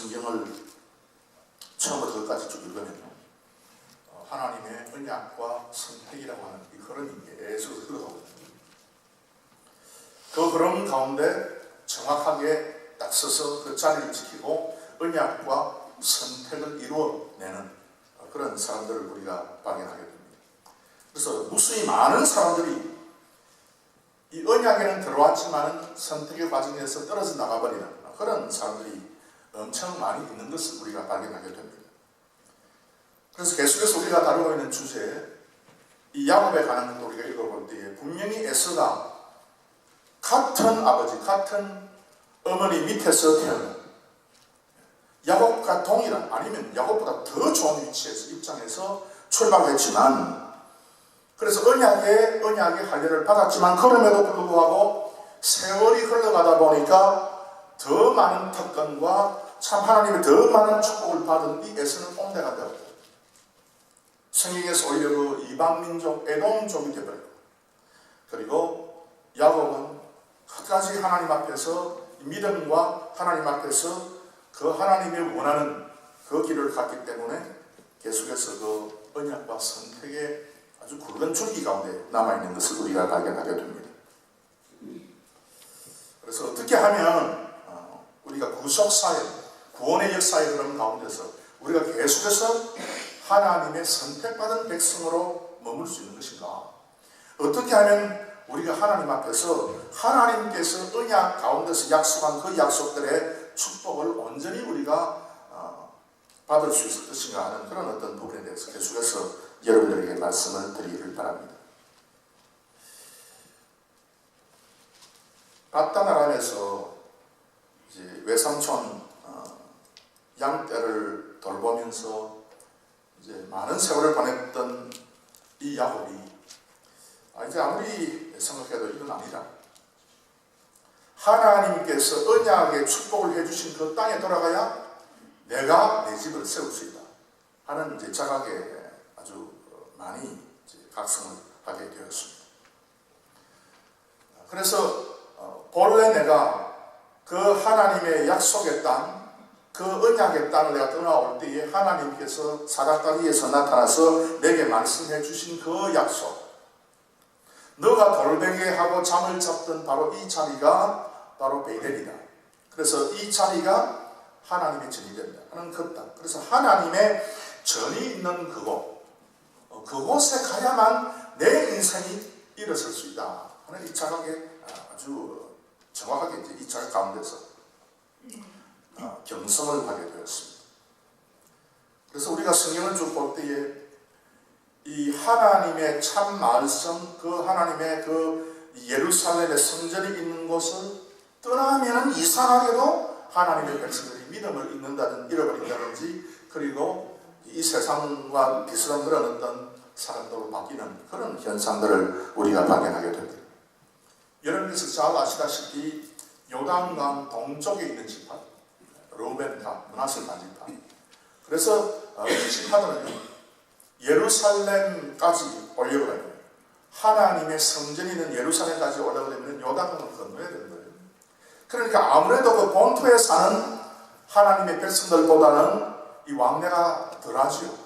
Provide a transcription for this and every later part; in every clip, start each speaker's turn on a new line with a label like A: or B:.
A: 성경을 처음부터 끝까지 쭉 읽으면 하나님의 언약과 선택이라고 하는 이 흐름이 계속 흘러가거든요. 그 흐름 가운데 정확하게 딱 서서 그 자리를 지키고 언약과 선택을 이루어내는 그런 사람들을 우리가 발견하게 됩니다. 그래서 무수히 많은 사람들이 이 언약에는 들어왔지만 선택의 과정에서 떨어져 나가버리는 그런 사람들이 엄청 많이 있는 것을 우리가 발견하게 됩니다. 그래서 계속해서 우리가 다루고 있는 주제, 이 야곱에 관한 것도 우리가 읽어볼 때에 분명히 에서가 같은 아버지, 같은 어머니 밑에서 태어난 야곱과 동일한, 아니면 야곱보다 더 좋은 위치에서 입장에서 출발했지만, 그래서 언약의 할례를 받았지만 그럼에도 불구하고 세월이 흘러가다 보니까 더 많은 특권과 참 하나님의 더 많은 축복을 받은 이 에서는 꼰대가 되었고, 성경에서 오히려 그 이방민족 에돔족이 되어버리고, 그리고 야곱은 끝까지 하나님 앞에서 믿음과 하나님 앞에서 그 하나님이 원하는 그 길을 갔기 때문에 계속해서 그 언약과 선택의 아주 굵은 줄기 가운데 남아있는 것을 우리가 발견하게 됩니다. 그래서 어떻게 하면 우리가 구속사회, 구원의 역사의 흐름 가운데서 우리가 계속해서 하나님의 선택받은 백성으로 머물 수 있는 것인가? 어떻게 하면 우리가 하나님 앞에서 하나님께서 언약 가운데서 약속한 그 약속들의 축복을 온전히 우리가 받을 수 있을 것인가 하는 그런 어떤 부분에 대해서 계속해서 여러분들에게 말씀을 드리기를 바랍니다. 밧단아람에서 이제 외삼촌 양떼를 돌보면서 이제 많은 세월을 보냈던 이 야곱이 이제 아무리 생각해도 이건 아니다. 하나님께서 언약의 축복을 해주신 그 땅에 돌아가야 내가 내 집을 세울 수 있다 하는 이제 자각에 아주 많이 이제 각성을 하게 되었습니다. 그래서 본래 내가 그 하나님의 약속의 땅, 그 언약의 땅을 내가 떠나올 때에 하나님께서 사닥다리에서 나타나서 내게 말씀해 주신 그 약속, 너가 돌베개하고 잠을 잡던 바로 이 자리가 바로 베델이다. 그래서 이 자리가 하나님의 전이 된다 하는 그 땅. 그래서 하나님의 전이 있는 그곳, 그곳에 가야만 내 인생이 일어설 수 있다 하는 이 자각에 아주 정확하게 이제 이 자각 가운데서 경성을 하게 되었습니다. 그래서 우리가 성경을 쭉 볼 때에 이 하나님의 참 말씀, 그 하나님의 그 예루살렘의 성전이 있는 곳을 떠나면 이상하게도 하나님의 백성들이 믿음을 잃어버린다든지, 그리고 이 세상과 비슷한 그런 어떤 사람들로 바뀌는 그런 현상들을 우리가 발견하게 됩니다. 여러분께서 잘 아시다시피 요단강 동쪽에 있는 지파, 르우벤파, 므낫세 지파. 그래서 이 지파들은 예루살렘까지 오려고 해요. 하나님의 성전이 있는 예루살렘까지 오려고 되면 요단강을 건너야 되는 거예요. 그러니까 아무래도 그 본토에 사는 하나님의 백성들보다는 이 왕래가 덜하죠.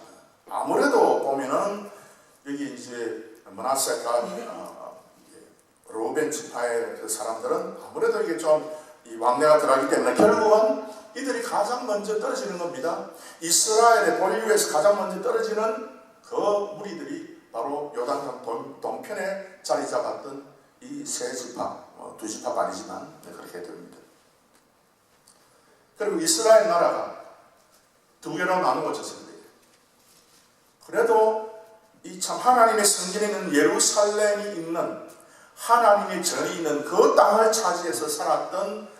A: 아무래도 보면은 여기 이제 므낫세가 르우벤 지파의 그 사람들은 아무래도 이게 좀 이 왕래가 덜하기 때문에 결국은 이들이 가장 먼저 떨어지는 겁니다. 이스라엘의 본류에서 가장 먼저 떨어지는 그 무리들이 바로 요단강 동편에 자리 잡았던 이 세 지파, 두 지파가 아니지만 그렇게 됩니다. 그리고 이스라엘 나라가 두 개로 나누어졌습니다. 그래도 이 참 하나님의 성전에 있는 예루살렘이 있는 하나님의 전이 있는 그 땅을 차지해서 살았던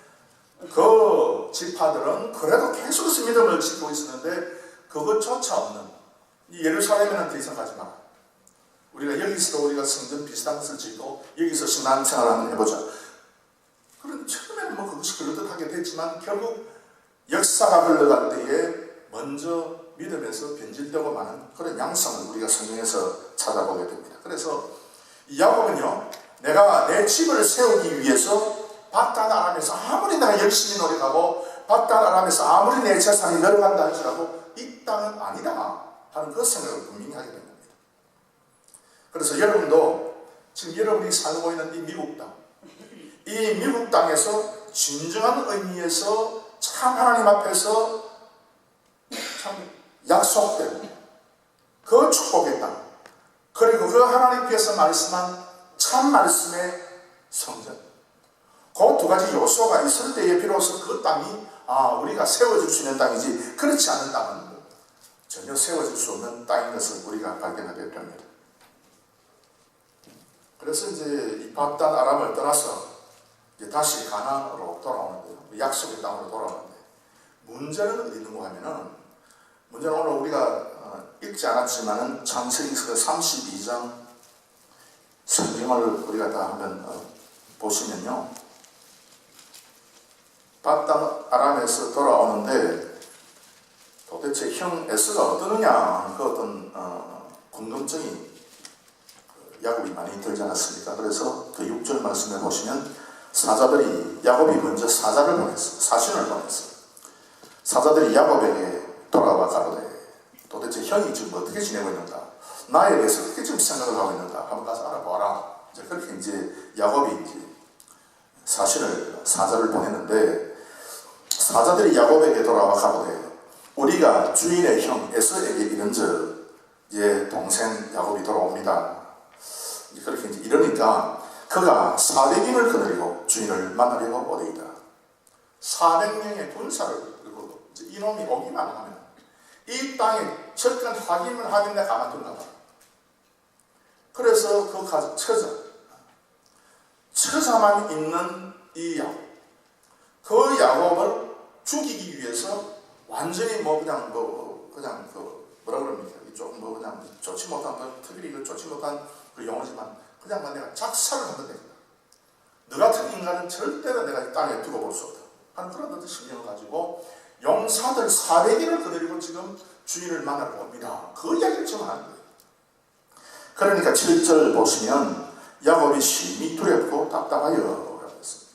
A: 그 지파들은 그래도 계속해서 믿음을 지키고 있었는데 그것조차 없는 이 예루살렘에는 더 이상 가지 마라. 우리가 여기서 우리가 성전 비슷한 것을 짓고 여기서 신앙생활을 한번 해보자. 그런 처음에는 뭐 그것이 그럴듯하게 됐지만 결국 역사가 흘러갈 때에 먼저 믿음에서 변질되고 마는 그런 양상을 우리가 성경에서 찾아보게 됩니다. 그래서 이 야곱은요, 내가 내 집을 세우기 위해서 밧단아람에서 아무리 내가 열심히 노력하고 바단 아람에서 아무리 내 재산이 늘어간다 할지라도 이 땅은 아니다 하는 그 생각을 분명히 하게 된 겁니다. 그래서 여러분도 지금 여러분이 살고 있는 이 미국 땅, 이 미국 땅에서 진정한 의미에서 참 하나님 앞에서 참 약속된 그 축복의 땅, 그리고 그 하나님께서 말씀한 참 말씀의 성전, 그 두 가지 요소가 있을 때에 비로소 그 땅이 우리가 세워줄 수 있는 땅이지, 그렇지 않은 땅은 전혀 세워질 수 없는 땅인 것을 우리가 발견하게 됩니다. 그래서 이제 이 바단 아람을 떠나서 이제 다시 가나안으로 돌아오는데요. 약속의 땅으로 돌아오는데, 문제는 어디 있는가 하면은, 문제는 오늘 우리가 읽지 않았지만은 창세기서 32장 성경을 우리가 다 한번 보시면요, 바단 아람에서 돌아오는데 도대체 형 에스가 어떠느냐, 그 어떤 궁금증이 야곱이 많이 들지 않았습니까? 그래서 그 6절 말씀에 보시면 사자들이, 야곱이 먼저 사자를 보냈어, 사신을 보냈어. 사자들이 야곱에게 돌아와 가로되 도대체 형이 지금 어떻게 지내고 있는가, 나에 대해서 어떻게 지금 생각을 하고 있는가 한번 가서 알아보아라. 이제 그렇게 이제 야곱이 이제 사자를 보냈는데, 사자들이 야곱에게 돌아와 가로되 우리가 주인의 형 에서에게 이른즉 이제 동생 야곱이 돌아옵니다. 그렇게 이제 이러니까 그가 400인을 거느리고 주인을 만나려고 오되이다. 400명의 군사를 그리고 이놈이 오기만 하면 이 땅에 접근 확인을 하면 내가 가만둔다. 그래서 그 처자만 있는 이 야곱, 그 야곱을 죽이기 위해서 완전히 그냥 뭐라 그럽니까? 그냥 좋지 못한, 특별히 좋지 못한 그 용어지만 그냥 내가 작살을 한번 내겠다. 너 같은 인간은 절대로 내가 이 땅에 두고 볼 수 없다 하는 그런 어떤 신경을 가지고 용사들 400인을 거느리고 지금 주인을 만나러 옵니다. 그 이야기를 지금 하는 거예요. 그러니까 7절 보시면 야곱이 심히 두렵고 답답하여 라고 했습니다.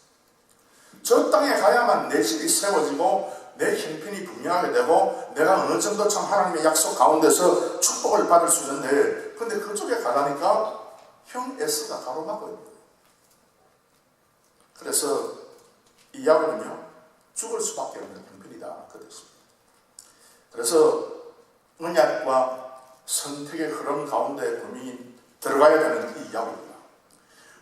A: 저 땅에 가야만 내 집이 세워지고 내 형편이 분명하게 되고 내가 어느 정도 참 하나님의 약속 가운데서 축복을 받을 수 있는데, 근데 그쪽에 가라니까 형 에스가 가로막고 있는 거예요. 그래서 이 야곱은요, 죽을 수밖에 없는 형편이다 그랬습니다. 그래서 언약과 선택의 흐름 가운데 분명히 들어가야 되는 이 야곱입니다.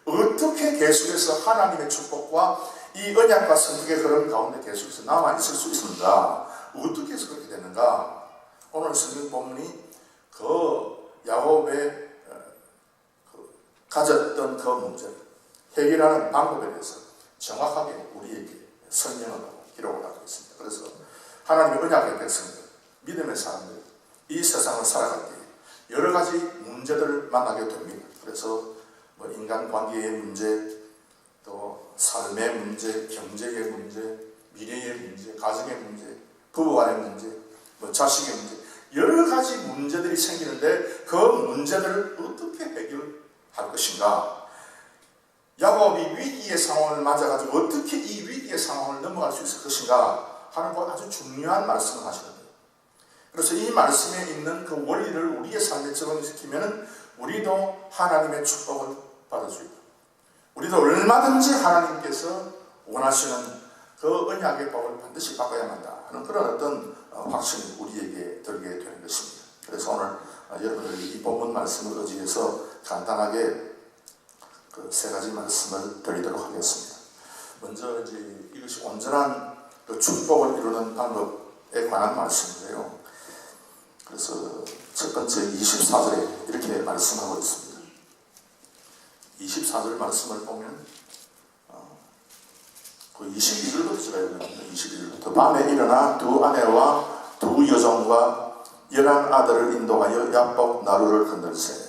A: 어떻게 계속해서 하나님의 축복과 이 언약과 선택의 흐름 가운데 계속해서 남아있을 수 있습니다. 어떻게 해서 그렇게 되는가? 오늘 성경 본문이 그 야곱의 가졌던 그 문제를 해결하는 방법에 대해서 정확하게 우리에게 설명을 하고 기록을 하고 있습니다. 그래서 하나님의 언약의 백성들, 믿음의 사람들, 이 세상을 살아갈 때 여러 가지 문제들을 만나게 됩니다. 그래서 인간 관계의 문제, 또 삶의 문제, 경제의 문제, 미래의 문제, 가정의 문제, 부부간의 문제, 자식의 문제, 여러 가지 문제들이 생기는데 그 문제들을 어떻게 해결할 것인가? 야곱이 위기의 상황을 맞아가지고 어떻게 이 위기의 상황을 넘어갈 수 있을 것인가 하는 것 아주 중요한 말씀을 하시는 거예요. 그래서 이 말씀에 있는 그 원리를 우리의 삶에 적용시키면 우리도 하나님의 축복을 받을 수 있다. 우리도 얼마든지 하나님께서 원하시는 그 언약의 법을 반드시 바꿔야 한다 하는 그런 어떤 확신이 우리에게 들게 되는 것입니다. 그래서 오늘 여러분들이 이 본문 말씀을 의지해서 간단하게 그 세 가지 말씀을 드리도록 하겠습니다. 먼저 이제 이것이 온전한 그 축복을 이루는 방법에 관한 말씀인데요. 그래서 첫 번째 24절에 이렇게 말씀하고 있습니다. 24절 말씀을 보면 그 22절부터 제가 읽었는데 22절부터 밤에 일어나 두 아내와 두 여종과 11아들을 인도하여 야복 나루를 건널세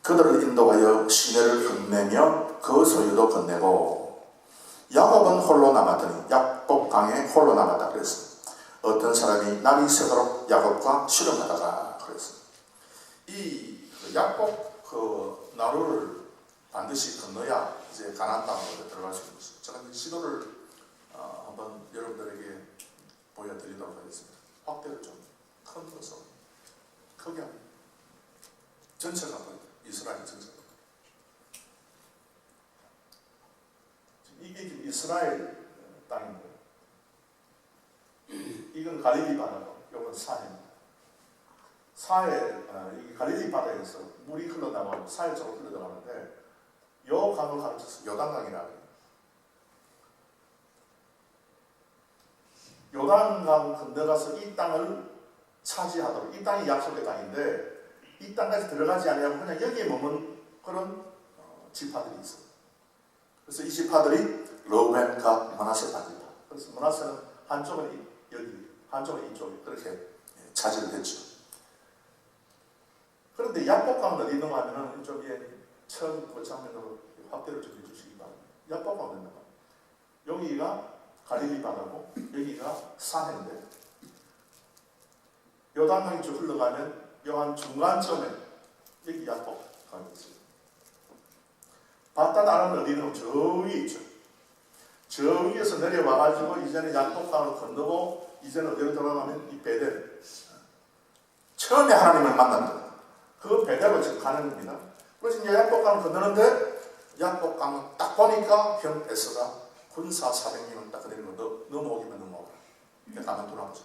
A: 그들을 인도하여 시내를 건네며 그 소유도 건네고 야곱은 홀로 남았더니 야복 강에 홀로 남았다 그랬습니다. 어떤 사람이 날이 새도록 야곱과 씨름하다가 그랬습니다. 이 야복 그 나루를 반드시 건너야 이제 가나안 땅으로 들어갈 수 있는 것입니다. 제가 시도를 한번 여러분들에게 보여드리도록 하겠습니다. 확대를 좀 큰 것으로 크게 합니다. 전체가 보입니다. 이스라엘 전체가. 이게 지금 이스라엘 땅입니다. 이건 갈릴리 바다고, 이건 사해입니다. 이 갈릴리 바다에서 물이 흘러나가고 사해 쪽으로 흘러나가는데 요 강을 가르쳐서 요단강이라고 해요. 요단강 건너가서 이 땅을 차지하도록, 이 땅이 약속의 땅인데 이 땅까지 들어가지 않으면 그냥 여기에 머문 그런 지파들이 있어요. 그래서 이 지파들이 르우벤, 갓, 므낫세 지파. 그래서 므낫세는 한쪽은 여기, 한쪽은 이쪽에 그렇게 차지를 했죠. 그런데 야복강은 어디 있는가 하면은 이쪽에 처음 그 장면으로 확대를 좀 해주시기 바랍니다. 야복강은 어디 있는가? 여기가 갈릴리 바다고 여기가 사해인데 요단강이 쭉 흘러가면 요 한 중간점에 여기 야복강이 있어요. 바다 나라는 어디 있는 저 위에 있죠. 저 위에서 내려와가지고 이제는 야복강을 건너고 이제는 어디로 돌아가면 이 베델, 처음에 하나님을 만납니다. 그 베델로 지금 가는 겁니다. 그래서 이제 야복강을 건너는데 야복강을 딱 보니까 형 에서가 군사 400명을 딱 그대로 넘어오기만 넘어오라. 가만 돌아보자.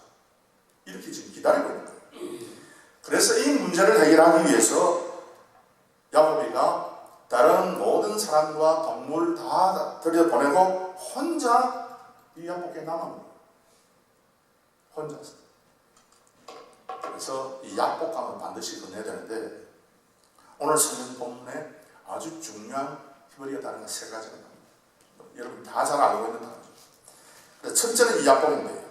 A: 이렇게 지금 기다리고 있는 거예요. 그래서 이 문제를 해결하기 위해서 야곱이가 다른 모든 사람과 동물 다 들여보내고 혼자 이 야복에 남았습니다. 혼자서. 그래서 이 야복강을 반드시 건너야 되는데 오늘 성경 본문에 아주 중요한 히브리어 단어가 세 가지가 나옵니다. 여러분 다 잘 알고 있는 단어죠. 첫째는 이 야복인데요.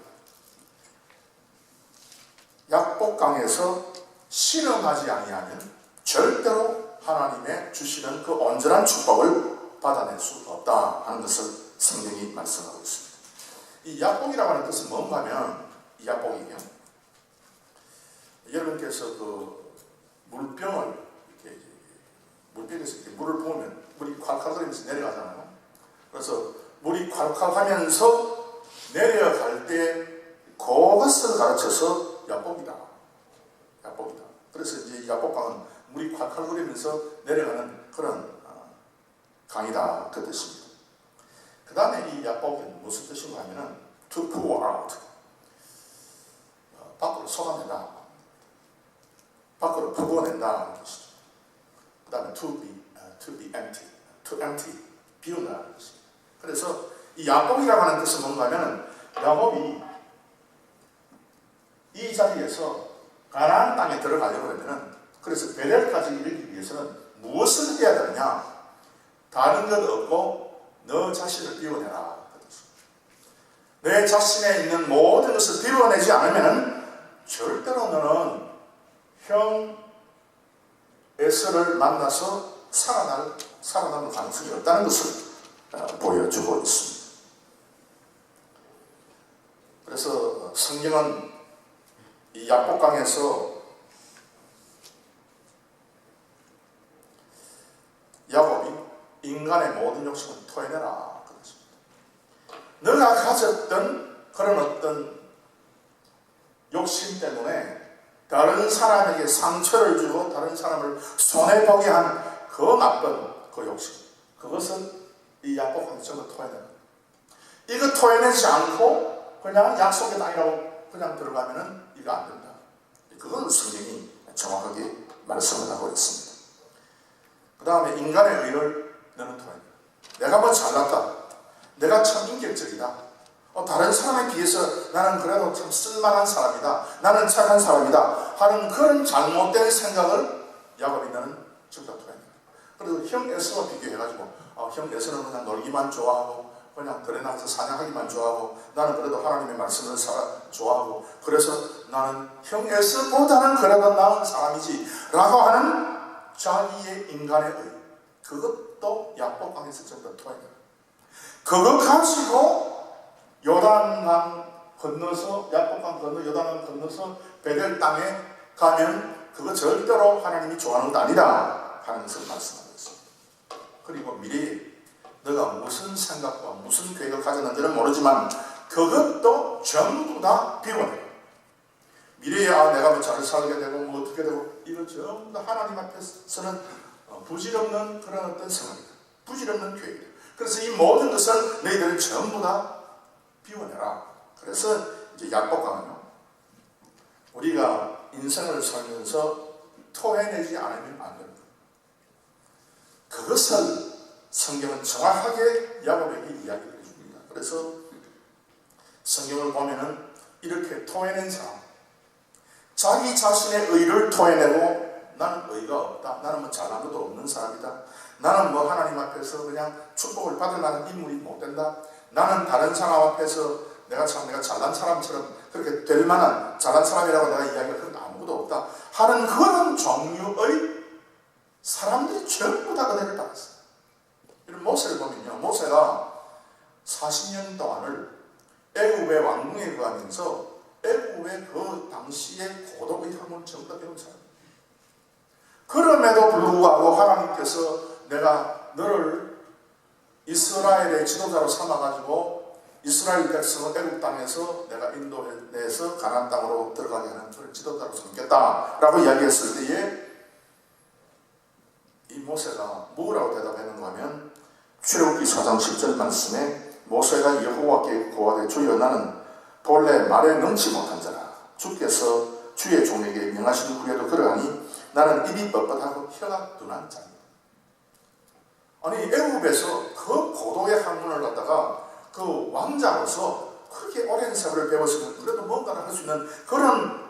A: 야복강에서 실험하지 아니하면 절대로 하나님의 주시는 그 온전한 축복을 받아낼 수 없다 하는 것을 성경이 말씀하고 있습니다. 이 야복이라고 하는 뜻은 뭔가 하면 이 야복이요. 여러분께서 그 물병을 이렇게 물병에서 이렇게 물을 부으면 물이 콸콸 거리면서 내려가잖아요. 그래서 물이 콸콸 하면서 내려갈 때 그것을 가르쳐서 야복이다. 야복이다. 그래서 이제 이 야복강은 물이 콸콸 거리면서 내려가는 그런 강이다. 그 뜻입니다. 그 다음에 이 야복은 무슨 뜻인가 하면은 to pour out. 밖으로 쏟아낸다. 밖으로 부어낸다. 그 다음에 to be empty. to empty. 비운다는 뜻입니다. 그래서 이 야복이라고 하는 뜻은 뭔가 하면은 야곱이 이 자리에서 가나안 땅에 들어가려고 하면은 그래서 베델까지 이르기 위해서는 무엇을 해야 되느냐? 다른 것 없고 너 자신을 비워내라. 내 자신에 있는 모든 것을 비워내지 않으면 절대로 너는 형 에서를 만나서 살아남을 가능성이 없다는 것을 보여주고 있습니다. 그래서 성경은 이 야복강에서 야곱이 인간의 모든 욕심을 토해내라. 너가 가졌던 그런 어떤 욕심 때문에 다른 사람에게 상처를 주고 다른 사람을 손해보게 한 그 나쁜 그 욕심, 그것은 이 야복강에 전부 토해낸다. 이거 토해내지 않고 그냥 약속의 땅이라고 그냥 들어가면은 이거 안 된다. 그건 성경이 정확하게 말씀을 하고 있습니다. 그 다음에 인간의 의를 너는 토해낸다. 내가 뭐 잘났다. 내가 참 인격적이다. 다른 사람에 비해서 나는 그래도 참 쓸만한 사람이다. 나는 착한 사람이다. 하는 그런 잘못된 생각을 야곱이 너는 전부 다 토해낸다. 그래서 형 에서와 비교해가지고 형 에서는 그냥 놀기만 좋아하고 그냥 들에 나가서 사냥하기만 좋아하고 나는 그래도 하나님의 말씀을 좋아하고 그래서 나는 형 에서보다는 그래도 나은 사람이지 라고 하는 자기의 인간의 의, 그것도 야복강에서 전부 다 토해낸다. 그거 가지고 요단강 건너서 야복강 건너 요단강 건너서 베델 땅에 가면 그거 절대로 하나님이 좋아하는 것 아니다 하는 것을 말씀하고 있습니다. 그리고 미래에 너가 무슨 생각과 무슨 계획을 가졌는지는 모르지만 그것도 전부 다 비워내요. 미래에 내가 뭐 잘 살게 되고 뭐 어떻게 되고 이거 전부 다 하나님 앞에서는 부질없는 그런 어떤 생각이다. 부질없는 계획이다. 그래서 이 모든 것을 너희들은 전부 다 비워내라. 그래서 이제 약복강은요, 우리가 인생을 살면서 토해내지 않으면 안 됩니다. 그것을 성경은 정확하게 야곱에게 이야기해 줍니다. 그래서 성경을 보면은 이렇게 토해낸 사람, 자기 자신의 의를 토해내고 나는 의가 없다. 나는 뭐 잘난 것도 없는 사람이다. 나는 뭐 하나님 앞에서 그냥 축복을 받을 만한 인물이 못 된다. 나는 다른 사람 앞에서 내가 잘난 사람처럼 그렇게 될 만한 잘난 사람이라고 내가 이야기할 건 아무것도 없다 하는 그런 종류의 사람들이 전부 다 그대를 따랐어요. 이런 모세를 보면요, 모세가 40년 동안을 애굽의 왕궁에 거하면서 애굽의 그 당시의 고독의 학문을 전부 다 배운 사람입니다. 그럼에도 불구하고 하나님께서 내가 너를 이스라엘의 지도자로 삼아가지고 이스라엘 백성을 애굽 땅에서 내가 인도해내서 가나안 땅으로 들어가게 하는 그런 지도자로 삼겠다라고 이야기했을 때에 이 모세가 뭐라고 대답했는가 하면 출애굽기 4장 10절 말씀에 모세가 여호와께 고하되 주여 나는 본래 말에 능치 못한 자라 주께서 주의 종에게 명하신 후에도 그러하니 나는 입이 뻣뻣하고 혀가 둔한 자입니다. 아니 애굽에서 그 고도의 학문을 갖다가 그 왕자로서 그렇게 오랜 세월을 배웠으면 그래도 뭔가를 할 수 있는 그런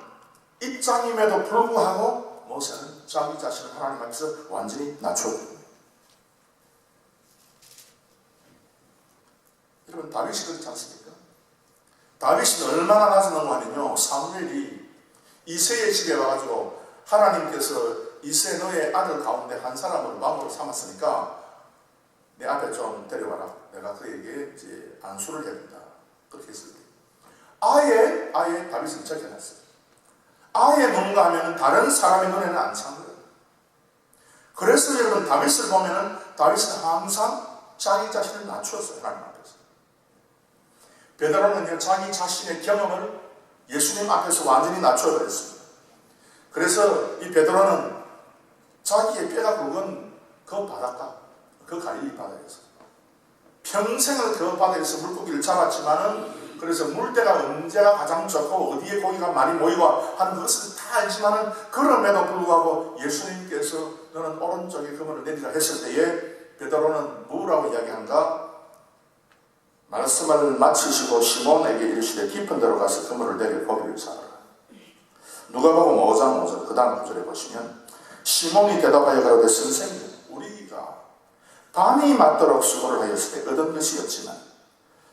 A: 입장임에도 불구하고 모세는 자기 자신을 하나님 앞에서 완전히 낮춰줍니다. 여러분 다윗이 그렇지 않습니까? 다윗이 얼마나 낮았는가 하면요, 사무엘이 이새의 집에 와가지고 하나님께서 이새 너의 아들 가운데 한 사람을 왕으로 삼았으니까 내 앞에 좀 데려와라. 내가 그에게 이제 안수를 해준다. 그렇게 했을 때 아예 다윗을 적혀놨어요. 아예 뭔가 하면은 다른 사람의 눈에는 안 찬 거예요. 그래서 여러분 다윗을 보면은 다윗은 항상 자기 자신을 낮추었어요. 하나님 앞에서. 베드로는요 자기 자신의 경험을 예수님 앞에서 완전히 낮춰버렸습니다. 그래서 이 베드로는 자기의 뼈가 굵은 그 바닷가, 그 갈릴리 바다에서 평생을 그 바다에서 물고기를 잡았지만은 그래서 물때가 언제가 가장 좋고 어디에 고기가 많이 모이고 하는 것을 다 알지만은 그럼에도 불구하고 예수님께서 너는 오른쪽에 그물을 내리라 했을 때에 베드로는 뭐라고 이야기한가? 말씀을 마치시고 시몬에게 이르시되 깊은 데로 가서 그물을 내려 고기를 잡아라. 누가복음 5장 5절 그 다음 구절에 보시면 시몬이 대답하여 가로되 선생님 우리가 밤이 맞도록 수고를 하였을 때 얻은 것이었지만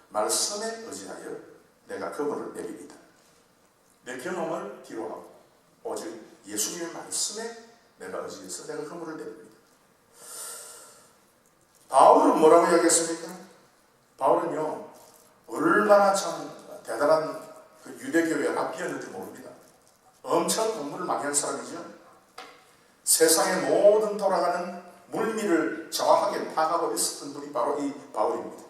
A: 말씀에 의지하여 내가 그물을 내립니다. 내 경험을 기록하고 오직 예수님의 말씀에 내가 의지해서 내가 그물을 내립니다. 바울은 뭐라고 이야기했습니까? 바울은요 얼마나 참 대단한 그 유대교회의 랍비였는지 모릅니다. 엄청 공부를 많이 한 사람이죠. 세상의 모든 돌아가는 물미를 정확하게 파악하고 있었던 분이 바로 이 바울입니다.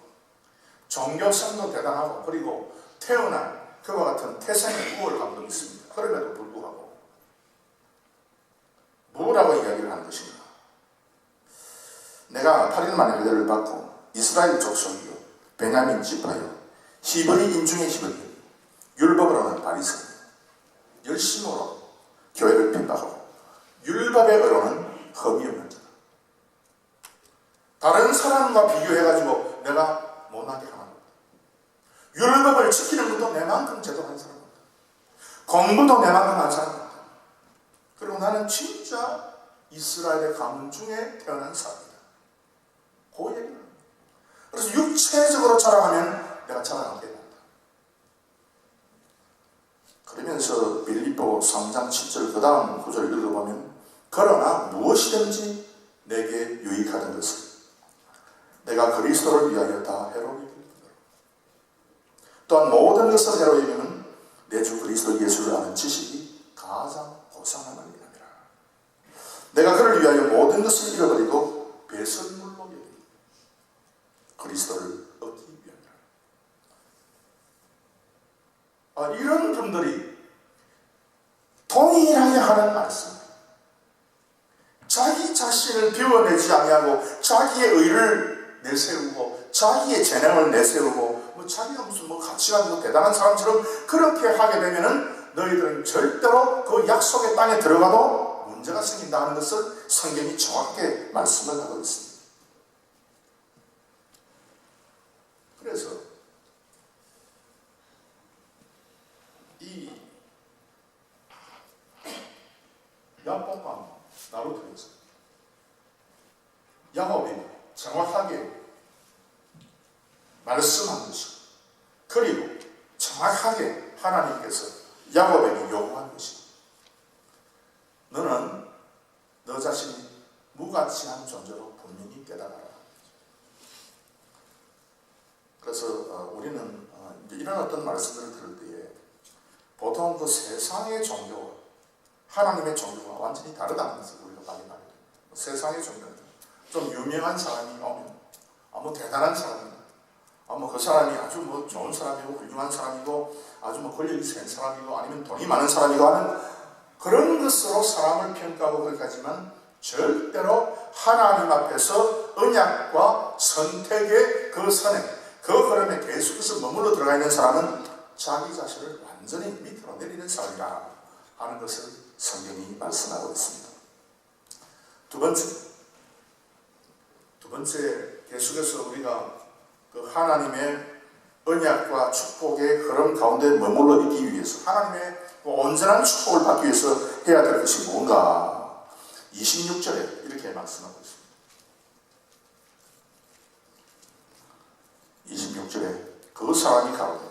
A: 종교성도 대단하고 그리고 태어난 그와 같은 태생의 우월감도 있습니다. 그럼에도 불구하고 뭐라고 이야기를 하는 것인가? 내가 8일 만에 은혜를 받고 이스라엘 족속이요 베냐민 지파요 히브리인 중에 히브리 율법으로는 바리새인 열심으로 교회를 핍박하고 율법의 의로는 흠이 없는 자다. 다른 사람과 비교해가지고 내가 못나게 하는 거다. 율법을 지키는 것도 내만큼 제도한 사람 같다. 공부도 내만큼 한 사람 같다. 그리고 나는 진짜 이스라엘의 가문 중에 태어난 사람이다. 그 얘기를 합니다. 그래서 육체적으로 자라가면 내가 자라나게 된다. 그러면서 빌립보 3장 10절 그 다음 구절을 읽어보면 그러나 무엇이든지 내게 유익하던 것을 내가 그리스도를 위하여 다 해로이 여기노라. 또한 모든 것을 해로이 여기는 내 주 그리스도 예수를 아는 지식이 가장 고상함이니라. 내가 그를 위하여 모든 것을 잃어버리고 배설물로 여기니 그리스도를 얻기 위함이라. 이런 분들이 동일하게 하는 말씀, 자기 자신을 비워내지 아니하고 자기의 의를 내세우고 자기의 재능을 내세우고 자기가 무슨 가치가 대단한 사람처럼 그렇게 하게 되면은 너희들은 절대로 그 약속의 땅에 들어가도 문제가 생긴다 하는 것을 성경이 정확하게 말씀을 하고 있습니다. 그래서 이 야곱과 나루토에서 야곱이 정확하게 말씀한 것이고, 그리고 정확하게 하나님께서 야곱에게 요구한 것이고, 너는 너 자신이 무가치한 존재로 분명히 깨달아라. 그래서 우리는 이런 어떤 말씀들을 들을 때에 보통 그 세상의 종교와 하나님의 종교가 완전히 다르다는 것을 우리가 많이 말해요. 세상의 종교는 좀 유명한 사람이 오면 대단한 사람이다. 그 사람이 아주 좋은 사람이고 훌륭한 사람이고 아주 권력이 센 사람이고 아니면 돈이 많은 사람이고 하는 그런 것으로 사람을 평가하고 그렇게 하지만 절대로 하나님 앞에서 언약과 선택의 그 선행, 그 걸음에 계속해서 머물러 들어가 있는 사람은 자기 자신을 완전히 밑으로 내리는 사람이라 하는 것을 성경이 말씀하고 있습니다. 두 번째 계속해서 우리가 그 하나님의 언약과 축복의 흐름 가운데 머물러 있기 위해서 하나님의 온전한 축복을 받기 위해서 해야 될 것이 뭔가 26절에 이렇게 말씀하고 있습니다. 26절에 그 사람이 가로되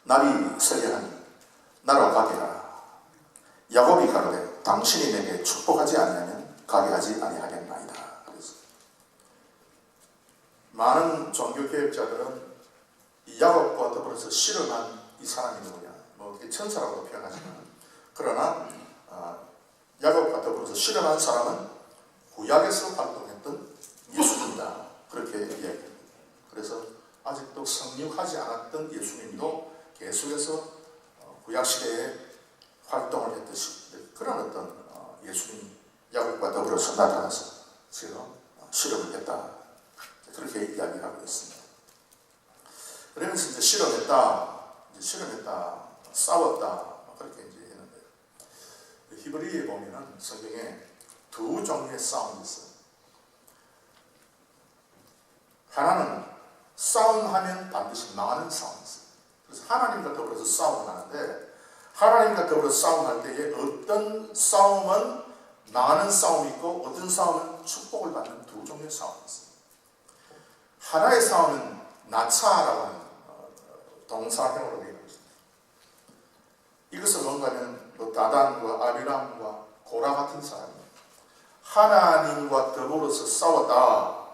A: 날이 서려하니 나로 가게 하라. 야곱이 가로되 당신이 내게 축복하지 아니하면 가게 하지 아니하겠나이다. 그래서 많은 종교개혁자들은 이 야곱과 더불어서 실험한 이 사람이 누구냐, 천사라고 표현하지만, 그러나 야곱과 더불어서 실험한 사람은 구약에서 활동했던 예수님이다, 그렇게 이야기합니다. 그래서 아직도 성육하지 않았던 예수님도 계속해서 구약시대에 활동을 했듯이 그런 어떤 예수님, 야곱과 더불어서 나타나서 지금 실험을 했다, 그렇게 이야기하고 있습니다. 그러면서 이제 실험했다, 싸웠다, 그렇게 이제 했는데, 히브리에 보면은 성경에 두 종류의 싸움이 있어요. 하나는 싸움하면 반드시 망하는 싸움이 있어요. 그래서 하나님과 더불어서 싸움을 하는데, 하나님과 더불어서 싸움할 때에 어떤 싸움은 망하는 싸움이 있고 어떤 싸움은 축복을 받는 두 종류의 싸움이 있어요. 하나의 싸움은 나차라고 하는 동사형으로 되어 있습니다. 이것은 뭔가 하면 다단과 아비람과 고라 같은 사람이 하나님과 더불어서 싸웠다.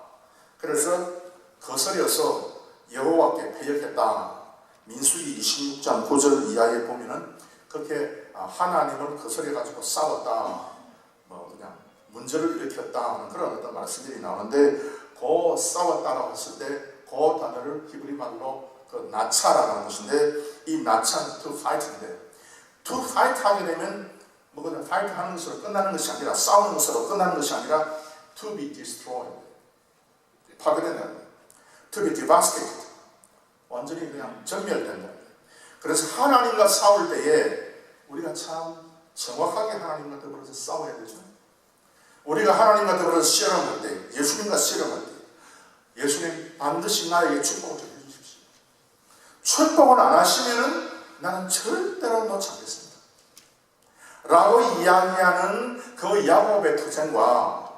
A: 그래서 거스려서 여호와께 패역했다. 민수기 26장 9절 이하에 보면은 그렇게 하나님을 거스려가지고 싸웠다, 그냥 문제를 일으켰다 하는 그런 어떤 말씀들이 나오는데, 그 싸웠다라고 했을 때 그 단어를 히브리 말로 그 나차라는 것인데, 이 나차는 to fight인데, to fight 하게 되면 그냥 fight 하는 것으로 끝나는 것이 아니라, 싸우는 것으로 끝나는 것이 아니라 to be destroyed, 파괴된다는 거예요. to be devastated, 완전히 그냥 전멸된다는 거예요. 그래서 하나님과 싸울 때에 우리가 참 정확하게 하나님과 더불어서 싸워야 되죠. 우리가 하나님과 더불어서 씨름할 때, 예수님과 씨름할 때, 예수님 반드시 나에게 축복을 좀 해주십시오. 축복을 안 하시면은 나는 절대로 못 참겠습니다 라고 이야기하는 그 야곱의 투쟁과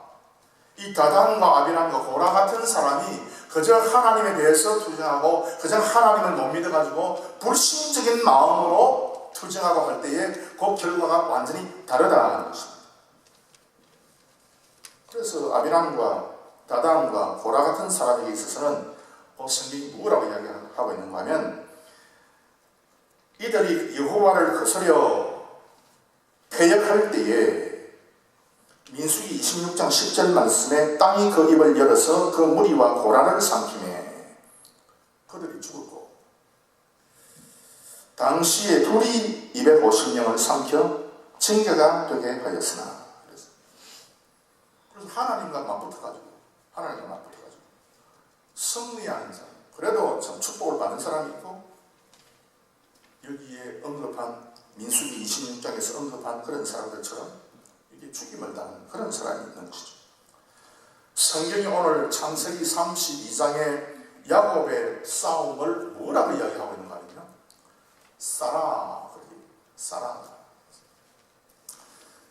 A: 이 다단과 아비람과 고라 같은 사람이 그저 하나님에 대해서 투쟁하고 그저 하나님을 못 믿어가지고 불신적인 마음으로 투쟁하고 할 때에 그 결과가 완전히 다르다는 것입니다. 그래서 아비람과 다단과 고라 같은 사람에게 있어서는 성경이 뭐라고 이야기하고 있는가 하면, 이들이 여호와를 거스려 패역할 때에 민수기 26장 10절 말씀에 땅이 그 입을 열어서 그 무리와 고라를 삼키매 그들이 죽었고, 당시에 둘이 250명을 삼켜 징계가 되게 하였으나, 그래서 하나님과 맞붙어가지고 승리하는 사람, 그래도 참 축복을 받는 사람이 있고, 여기에 언급한 민수기 26장에서 언급한 그런 사람들처럼 이게 죽임을 당하는 그런 사람이 있는 것이죠. 성경이 오늘 창세기 32장에 야곱의 싸움을 뭐라고 이야기하고 있는가 하면요, 사라가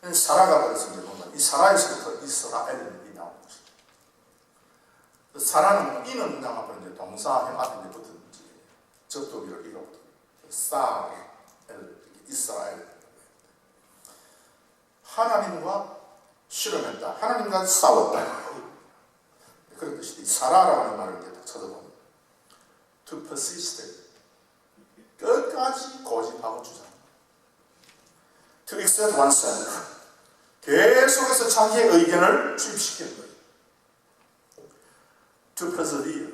A: 그래서 뭔가 이 사라에서부터 이스라엘이 나오는 것이죠. 사라는 이는 그냥 앞으로 이제 동사형 앞에 붙은 접두비를 이루거든요. 이스라엘. 하나님과 실험했다. 하나님과 싸웠다. 그런 뜻이 사라라는 말을 이제 찾아보면 to persist, 끝까지 고집하고 주장. to exert oneself, 계속해서 자기의 의견을 주입시키는 거예요. to persevere,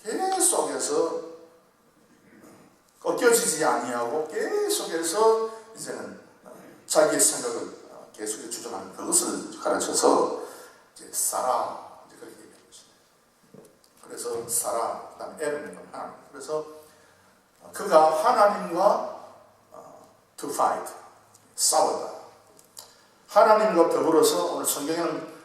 A: 계속해서 꺾여지지 아니하고 계속해서 이제는 자기의 생각을 계속해서 주장하는 그것을 가르쳐서 이제 사라, 이제 그렇게 얘기하는 것입니다. 그래서 사라, 그 다음에 에르는 하나님. 그래서 그가 하나님과 to fight, 싸웠다. 하나님과 더불어서 오늘 성경에는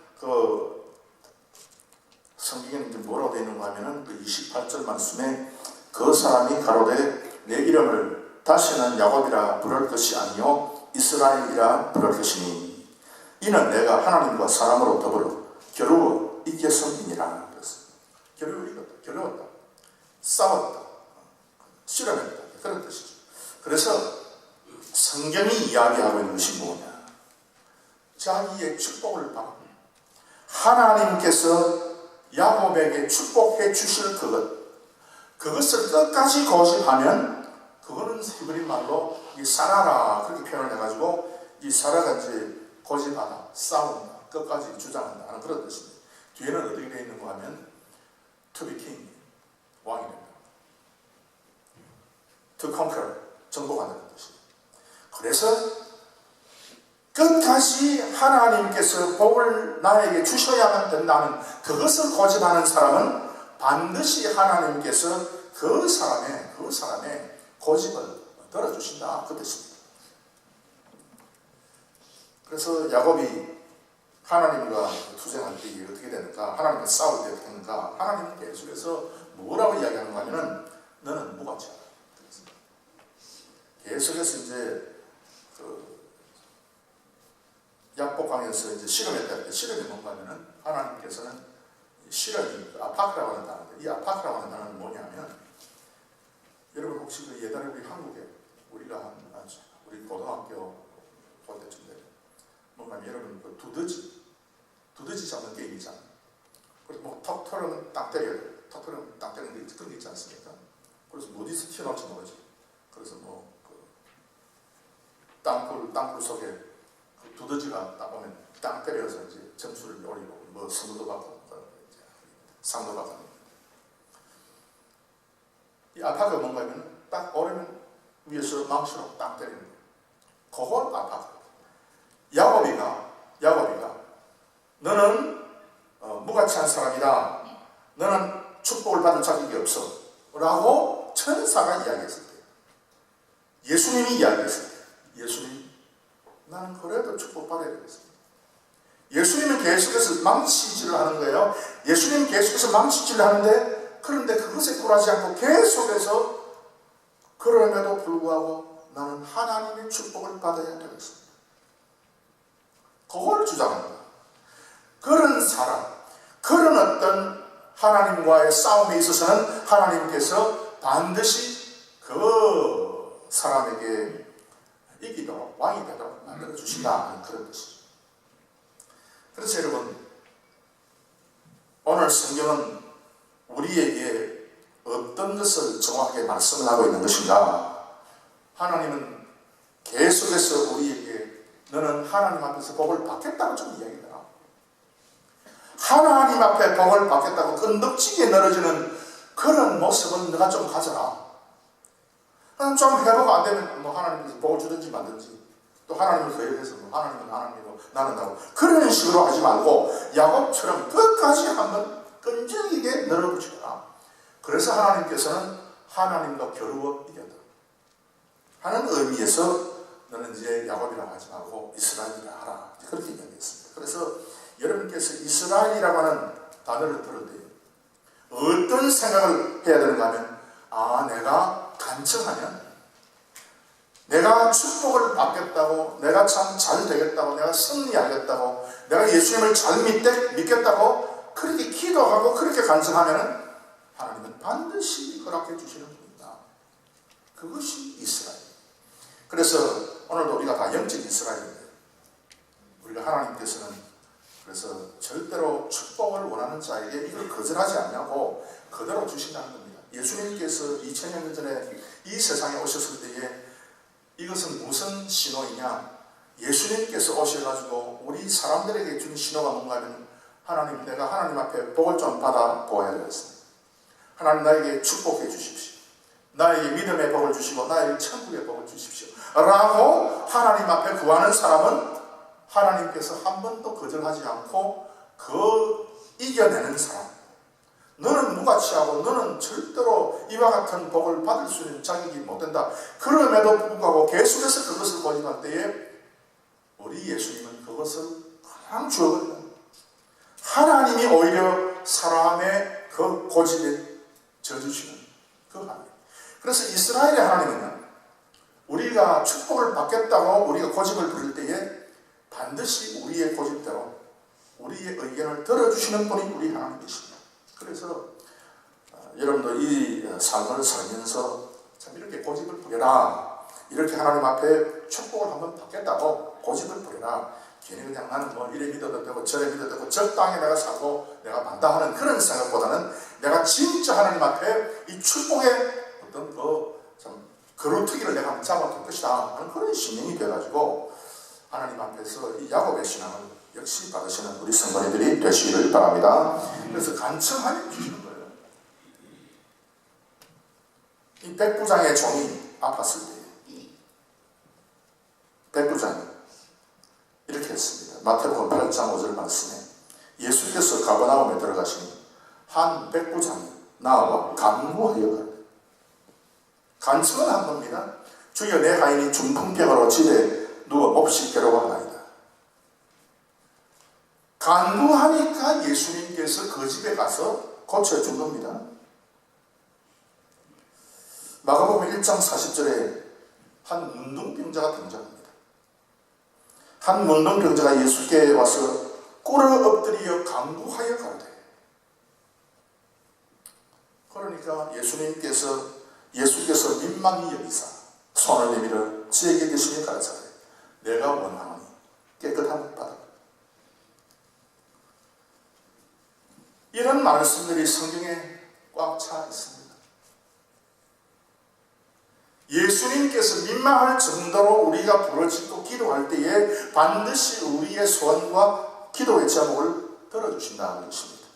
A: 성경에는 이제 뭐라고 되어 있는가 하면은 그 28절 말씀에 그 사람이 가로되 내 이름을 다시는 야곱이라 부를 것이 아니요 이스라엘이라 부를 것이니 이는 내가 하나님과 사람으로 더불어 겨루어 이겼음이니라. 겨루어 이겼다, 겨루었다, 싸웠다, 실험했다, 그런 뜻이죠. 그래서 성경이 이야기하고 있는 것이 뭐냐, 자기의 축복을 받고 하나님께서 야곱에게 축복해 주실 그것을 끝까지 고집하면 그거는 히브리 말로 이 사라라 그렇게 표현을 해가지고 이 사라가 이제 고집하다, 싸운다, 끝까지 주장한다 하는 그런 뜻입니다. 뒤에는 어떻게 되어 있는가 하면 to be king, 왕이 됩니다. to conquer, 정복하는 뜻입니다. 그래서 끝까지 하나님께서 복을 나에게 주셔야만 된다는 그것을 고집하는 사람은 반드시 하나님께서 그 사람의 고집을 들어주신다, 그 뜻입니다. 그래서 야곱이 하나님과 투쟁할 때 이게 어떻게 되는가, 하나님과 싸울 때 어떻게 되는가, 하나님은 계속해서 뭐라고 이야기하는가 하면은 너는 무가치하다. 계속해서 이제 약복강에서 이제 실험했다 할 때 실험이 뭔가 하면은 하나님께서는 실험이 아파크라고 하는 단어인데, 이 아파크라고 하는 단어는 뭐냐면, 여러분 혹시 그 예전에 우리 한국에 우리가 우리 고등학교 볼 때쯤 되면 뭔가 여러분 그 두더지 잡는 게임 있잖아요. 그래서 뭐 턱 털으면 딱 때려야 돼요. 턱 털으면 딱 때리는 게 그런 게 있지 않습니까? 그래서 어디서 튀어나올지 모르지. 그래서 뭐 땅굴 속에 그 두더지가 딱 오면 땅 때려서 이제 점수를 올리고 뭐 선물도 받고 상도 받고. 이 아파트가 뭔가 하면 딱 오르면 위에서 망치로 딱 때리는 거예요. 그걸 아파트. 야곱이가 너는 무가치한 사람이다. 너는 축복을 받을 자격이 없어. 라고 천사가 이야기했을 때, 예수님이 이야기했을 때, 예수님, 나는 그래도 축복받아야 되겠습니다. 예수님은 계속해서 망치질을 하는 거예요. 예수님은 계속해서 망치질을 하는데, 그런데 그것에 굴하지 않고 계속해서 그럼에도 불구하고 나는 하나님의 축복을 받아야 되겠습니다. 그걸 주장합니다. 그런 사람, 그런 어떤 하나님과의 싸움에 있어서는 하나님께서 반드시 그 사람에게 이기도록, 왕이 되도록 만들어 주신다, 그런 뜻이죠. 그래서 여러분, 오늘 성경은 우리에게 어떤 것을 정확하게 말씀을 하고 있는 것인가? 하나님은 계속해서 우리에게 너는 하나님 앞에서 복을 받겠다고 좀 이야기해라. 하나님 앞에 복을 받겠다고 건덕지게 늘어지는 그런 모습은 너가 좀 가져라. 좀 회복가 안 되면 뭐 하나님께서 복을 주든지 말든지, 또 하나님을 거역해서 뭐 하나님은 하나님이고 나는 나고, 그런 식으로 하지 말고 야곱처럼 끝까지 한번 끈질기게 늘어붙여라. 그래서 하나님께서는 하나님과 겨루어 이겼다 하는 의미에서 너는 이제 야곱이라고 하지 말고 이스라엘이라 하라, 그렇게 이야기했습니다. 그래서 여러분께서 이스라엘이라고 하는 단어를 들을 때 어떤 생각을 해야 되는가 하면, 내가 간청하면, 내가 축복을 받겠다고, 내가 참 잘 되겠다고, 내가 승리하겠다고, 내가 예수님을 잘 믿겠다고 그렇게 기도하고 그렇게 간청하면 하나님은 반드시 허락해 주시는 분이다. 그것이 이스라엘. 그래서 오늘도 우리가 다 영적 이스라엘인데, 우리가 하나님께서는 그래서 절대로 축복을 원하는 자에게 이걸 거절하지 않냐고 그대로 주신다는 겁니다. 예수님께서 2000년 전에 이 세상에 오셨을 때에 이것은 무슨 신호이냐? 예수님께서 오셔가지고 우리 사람들에게 준 신호가 뭔가 하면, 하나님, 내가 하나님 앞에 복을 좀 받아 보아야 되겠습니다. 하나님, 나에게 축복해 주십시오. 나에게 믿음의 복을 주시고 나에게 천국의 복을 주십시오 라고 하나님 앞에 구하는 사람은 하나님께서 한 번도 거절하지 않고 이겨내는 사람. 너는 무가치하고 너는 절대로 이와 같은 복을 받을 수 있는 자격이 못 된다. 그럼에도 불구하고 계속해서 그것을 고집할 때에 우리 예수님은 그것을 그냥 주어버린다. 하나님이 오히려 사람의 그 고집에 져주시는 그 하나님. 그래서 이스라엘의 하나님은 우리가 축복을 받겠다고 우리가 고집을 부릴 때에 반드시 우리의 고집대로 우리의 의견을 들어주시는 분이 우리 하나님이십니다. 그래서 여러분도 이 삶을 살면서 참 이렇게 고집을 부려라, 이렇게 하나님 앞에 축복을 한번 받겠다고 고집을 부려라. 괜히 그냥 나는 뭐 이래 믿어도 되고 저래 믿어도 되고 적당히 내가 살고 내가 만다 하는 그런 생각보다는 내가 진짜 하나님 앞에 이 축복의 어떤 참 거루트기를 내가 한번 잡아둘 것이다 하는 그런 신념이 돼가지고 하나님 앞에서 이 야곱의 신앙을 역시 받으시는 우리 성도님들이 되시기를 바랍니다. 그래서 간청하여 주시는 거예요. 이 백부장의 종이 아팠을 때 백부장이 이렇게 했습니다. 마태복음 8장 5절 말씀에 예수께서 가버나움에 들어가시니 한 백부장이 나와 간구하여 가라. 간청은 한 겁니다. 주여, 내 하인이 중풍병으로 집에 누워 몹시 괴로워하나이다. 간구하니까 예수님께서 그 집에 가서 고쳐준 겁니다. 마가복음 1장 40절에 한 문둥병자가 등장합니다. 한 문둥병자가 예수께 와서 꿇어 엎드려 간구하여 가로되. 그러니까 예수께서 민망히 여기사 손을 내밀어 저에게 계시니 가라사대 내가 원하노니 깨끗함을 받아. 이런 말씀들이 성경에 꽉 차 있습니다. 예수님께서 민망할 정도로 우리가 부르짖고 기도할 때에 반드시 우리의 소원과 기도의 제목을 들어주신다는 것입니다.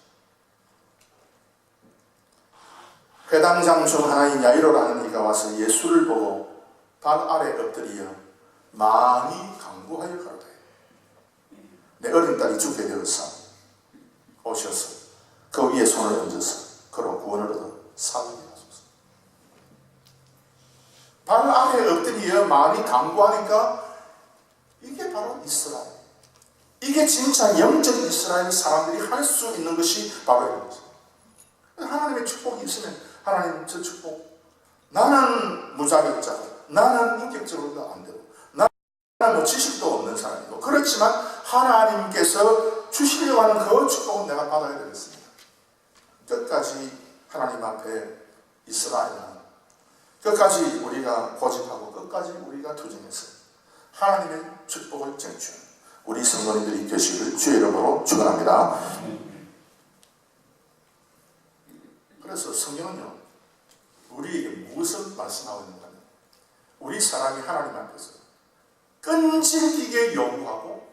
A: 회당장 중 하나인 야이로라는 이가 와서 예수를 보고 발 아래 엎드려 많이 간구하여 가로되 내 어린 딸이 죽게 되었사 오셔서 그 위에 손을 얹어서 그로 구원을 얻어 살게 하소서. 발 아래 엎드려 많이 간구하니까 이게 바로 이스라엘, 이게 진짜 영적 이스라엘 사람들이 할 수 있는 것이 바로 이런 거죠. 하나님의 축복이 있으면 하나님 저 축복, 나는 무자격자고 나는 인격적으로도 안 되고 나는 뭐 지식도 없는 사람이고 그렇지만 하나님께서 주시려고 하는 그 축복은 내가 받아야 되겠습니다. 끝까지 하나님 앞에 이스라엘은 끝까지 우리가 고집하고 끝까지 우리가 투쟁해서 하나님의 축복을 쟁취하는 우리 성도님들이 되시기를 주의 이름으로 축원합니다. 그래서 성경은요, 우리에게 무엇을 말씀하고 있는가 하면 우리 사람이 하나님 앞에서 끈질기게 요구하고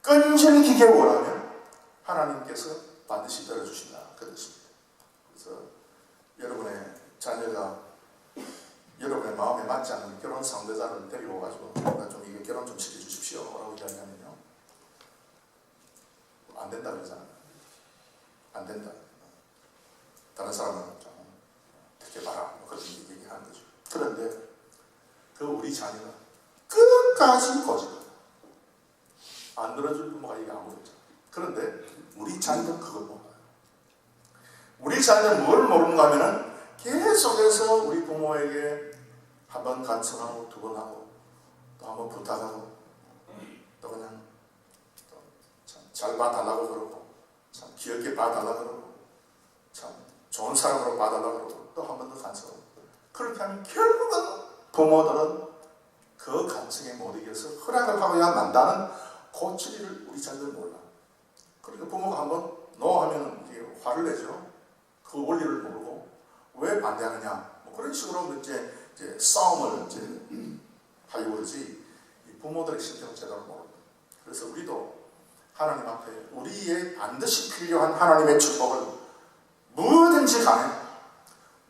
A: 끈질기게 원하면 하나님께서 반드시 들어주신다. 그 뜻입니다. 그래서 여러분의 자녀가 여러분의 마음에 맞지 않는 결혼 상대자를 데리고 가지고 좀 이거 결혼 좀 시켜주십시오 라고 이야기하면요, 안 된다 그러잖아요. 안 된다. 다른 사람은 좀 어떻게 봐라 그렇게 얘기하는 거죠. 그런데 그 우리 자녀가 끝까지 거짓말 안 들어줄 부모가 이게 아무렇죠. 그런데 우리 자녀는 그걸 몰라요. 우리 자녀는 뭘 모르는가 하면은 계속해서 우리 부모에게 한 번 간청하고 두 번 하고 또 한 번 부탁하고 또 그냥 잘 봐달라고 그러고 참 귀엽게 봐달라고 그러고 참 좋은 사람으로 봐달라고 그러고 또 한 번 더 간청하고, 그렇게 하면 결국은 부모들은 그 간청에 못 이겨서 허락을 하고야 만다는 고치리를 우리 자녀들 몰라. 그러니까 부모가 한번 노 하면 화를 내죠. 그 원리를 모르고 왜 반대하느냐 뭐 그런 식으로 이제 싸움을 이제 하려고 그러지, 이 부모들의 심정을 제대로 모릅니다. 그래서 우리도 하나님 앞에 우리의 반드시 필요한 하나님의 축복을 뭐든지 간에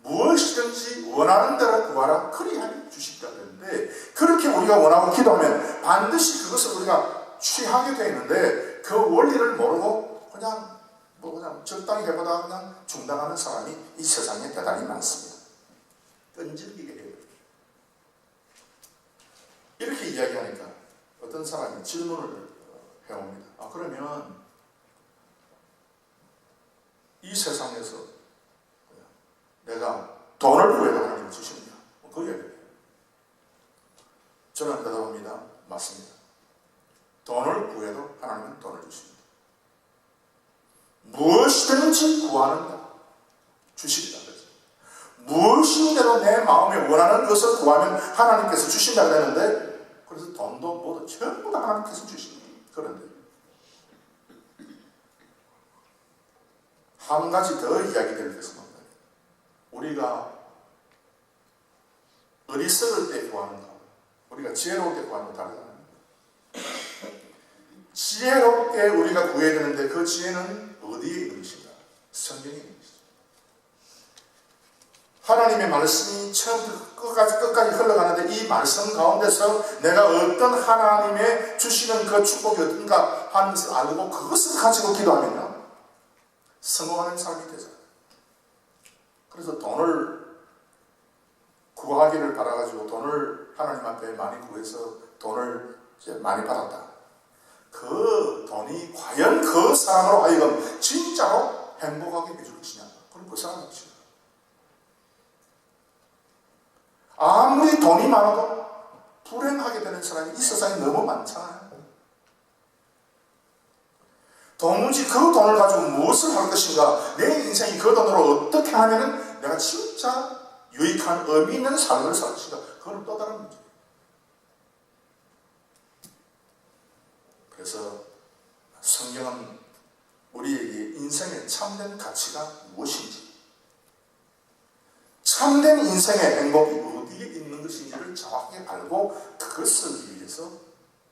A: 무엇이든지 원하는 대로 구하라 그리하여 주시리라 그랬는데, 그렇게 우리가 원하고 기도하면 반드시 그것을 우리가 취하게 되어 있는데 그 원리를 모르고 그냥 적당히 해보다 그냥 중단하는 사람이 이 세상에 대단히 많습니다. 끈질기게 해요. 이렇게 이야기하니까 어떤 사람이 질문을 해옵니다. 그러면 이 세상에서 내가 돈을 구해도 하나님이 주십니다. 그 이야기예요. 저는 대답합니다. 맞습니다. 돈을 구해도 하나님은 돈을 주십니다. 무엇이든지 구하는다 주십니다. 무엇인데도 내 마음에 원하는 것을 구하면 하나님께서 주신다 그랬는데, 그래서 돈도 뭐도 전부 다 하나님께서 주십니다. 그런데 한 가지 더 이야기될 것은 우리가 어리석을 때 구하는 것, 우리가 지혜로울 때 구하는 것 다르잖아요. 지혜롭게 우리가 구해야 되는데 그 지혜는 어디에 있는 것인가? 성경에 있는 것이죠. 하나님의 말씀이 처음부터 끝까지 흘러가는데 이 말씀 가운데서 내가 어떤 하나님의 주시는 그 축복이 어떤가 하는 것을 알고 그것을 가지고 기도하면요, 성공하는 삶이 되잖아요. 그래서 돈을 구하기를 바라가지고 돈을 하나님 앞에 많이 구해서 돈을 이제 많이 받았다. 그 돈이 과연 그 사람으로 하여금 진짜로 행복하게 해줄 것이냐? 그럼 그 사람 없이. 아무리 돈이 많아도 불행하게 되는 사람이 이 세상에 너무 많잖아요. 도무지 그 돈을 가지고 무엇을 할 것인가, 내 인생이 그 돈으로 어떻게 하면 내가 진짜 유익한 의미 있는 삶을 살 것인가, 그건 또 다른 문제예요. 그래서 성경은 우리에게 인생의 참된 가치가 무엇인지, 참된 인생의 행복이 어디에 있는 것인지를 정확하게 알고 그것을 위해서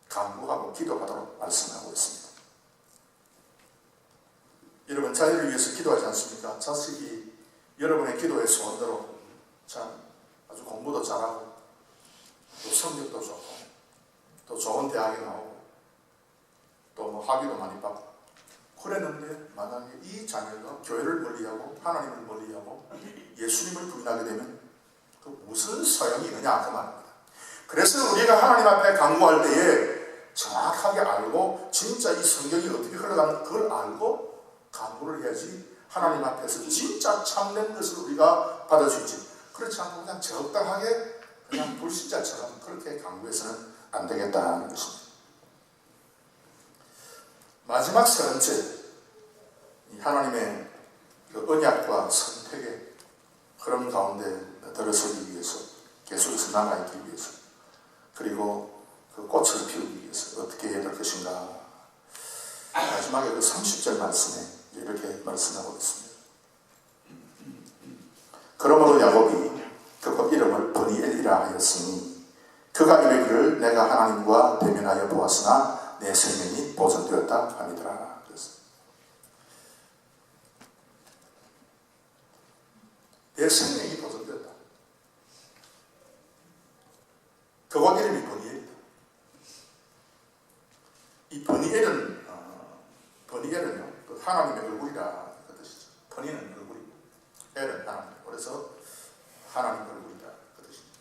A: 간구하고 기도하도록 말씀하고 있습니다. 여러분 자녀를 위해서 기도하지 않습니까? 자식이 여러분의 기도의 소원대로 참 아주 공부도 잘하고 또 성적도 좋고 또 좋은 대학에 나오고 또 뭐 학위도 많이 받고 그랬는데, 만약에 이 자녀가 교회를 멀리하고 하나님을 멀리하고 예수님을 부인하게 되면 그 무슨 소용이 있느냐 그 말입니다. 그래서 우리가 하나님 앞에 간구할 때에 정확하게 알고 진짜 이 성경이 어떻게 흘러가는 그걸 알고 간구를 해야지 하나님 앞에서 진짜 참된 것을 우리가 받을 수 있지. 그렇지 않고 그냥 적당하게 그냥 불신자처럼 그렇게 간구해서는 안 되겠다는 것입니다. 마지막 세 번째, 하나님의 그 언약과 선택의 흐름 가운데 들어서기 위해서, 계속해서 남아있기 위해서, 그리고 그 꽃을 피우기 위해서 어떻게 해야 될 것인가. 마지막에 그 30절 말씀에 이렇게 말씀하고 있습니다. 그러므로 야곱이 그 이름을 브니엘이라 하였으니 그가 이르기를 내가 내가 하나님과 대면하여 보았으나 내 생명이 보존되었다 함이더라. 내 생명이 보존되었다. 그곳 이름이 버니엘이다. 이 버니엘은요, 하나님의 얼굴이라 그 뜻이죠. 버니는 얼굴이고, 엘은 하나님. 그래서 하나님 얼굴이다 그 뜻입니다.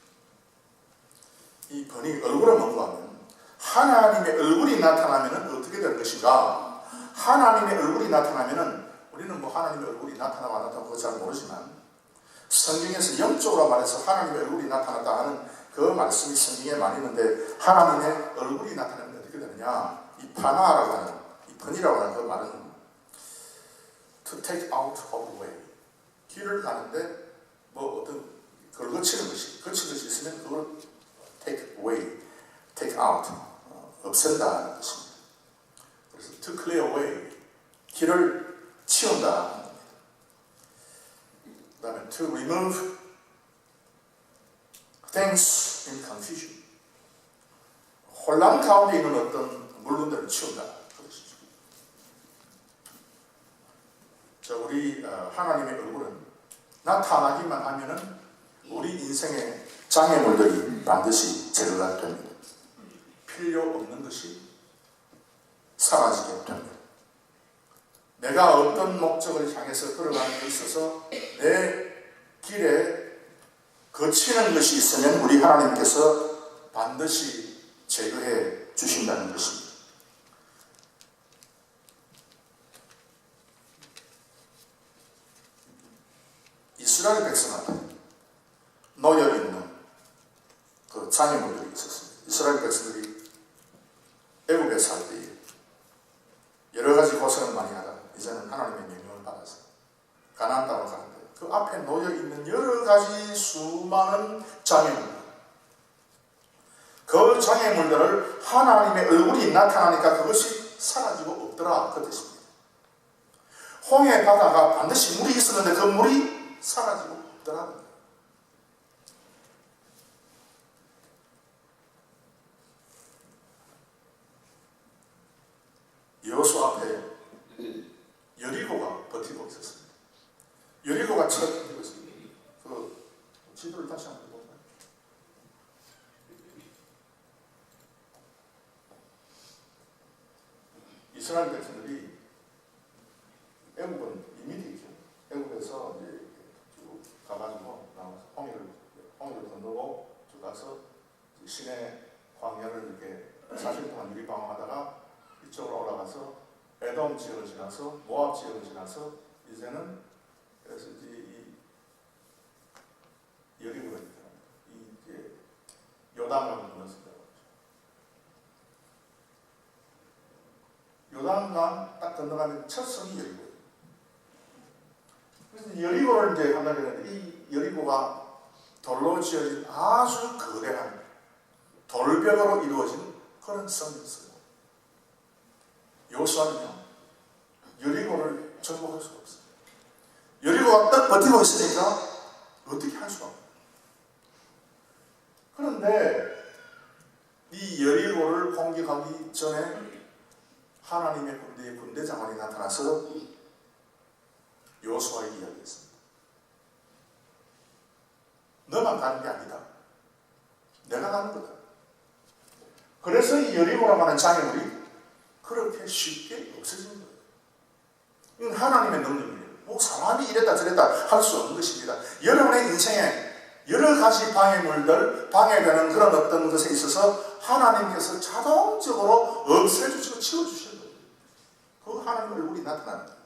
A: 이 버니 얼굴은 뭔가 하면 하나님의 얼굴이 나타나면 어떻게 될 것인가? 하나님의 얼굴이 나타나면 우리는 뭐 하나님의 얼굴이 나타나고 안 나타나고 잘 모르지만 성경에서 영적으로 말해서 하나님의 얼굴이 나타났다 하는 그 말씀이 성경에 많이 있는데 하나님의 얼굴이 나타나면 어떻게 되느냐? 이 파나라고 하는, 이 번이라고 하는 그 말은 to take out of the way. 길을 가는데 뭐 어떤 그걸 거칠 것이 있으면 그걸 take away, take out, 없앤다 것입니다. 그래서 to clear away, 길을 치운다. 그 다음에 to remove things in confusion, 혼란 가운데 있는 어떤 물건들을 치운다. 그것이죠. 자, 우리 하나님의 얼굴은 나타나기만 하면은 우리 인생의 장애물들이 반드시 제거가 됩니다. 필요 없는 것이 사라지게 됩니다. 내가 어떤 목적을 향해서 걸어가는 데 있어서 내 길에 거치는 것이 있으면 우리 하나님께서 반드시 제거해 주신다는 것입니다. 이스라엘 백성한테 놓여 있는 그 장애물들이 있었습니다. 이스라엘 백성들이 애굽에 살 때에 여러 가지 고생을 많이 하다가 이제는 하나님의 명령을 받아서 가나안 땅으로 가는데 그 앞에 놓여 있는 여러 가지 수많은 장애물들, 그 장애물들을 하나님의 얼굴이 나타나니까 그것이 사라지고 없더라 그 뜻입니다. 홍해 바다가 반드시 물이 있었는데 그 물이 사라지고 없더라. 여호수아 앞에 여리고가 버티고 있었습니다. 여리고가 첫 버티고 있습니다. 그 지도를 다시 한번 볼까요? 이스라엘 백성들이 애굽은 이미 있죠. 애굽에서 이제 쭉 가가지고 나와서 홍해를 건너고 쭉 가서 시내 광야를 이렇게 40일 동안 유리방황하다가 이쪽으로 올라가서 에돔 지역을 지나서 모압 지역을 지나서 이제는 그래서 이제 이 여리고가 있더라고요. 이제 요단강을 건넜습니다. 요단강 딱 건너가면 첫 성이 여리고예요. 그래서 여리고를 이제 한다고 했는데 이 여리고가 돌로 지어진 아주 거대한 돌벽으로 이루어진 그런 성이었어요. 여호수아는요, 여리고를 정복할 수가 없어요. 여리고가 딱 버티고 있으니까 어떻게 할 수가 없어요. 그런데 이 여리고를 공격하기 전에 하나님의 군대의 군대 장관이 나타나서 여호수아에게 이야기했습니다. 너만 가는 게 아니다. 내가 가는 거다. 그래서 이 여리고라고 하는 장애물이 그렇게 쉽게 없어진 거예요. 이건 하나님의 능력이에요. 뭐 사람이 이랬다 저랬다 할 수 없는 것입니다. 여러분의 인생에 여러 가지 방해물들, 방해되는 그런 어떤 것에 있어서 하나님께서 자동적으로 없애주시고 치워주시는 거예요. 그 하나님의 얼굴이 나타나는 거예요.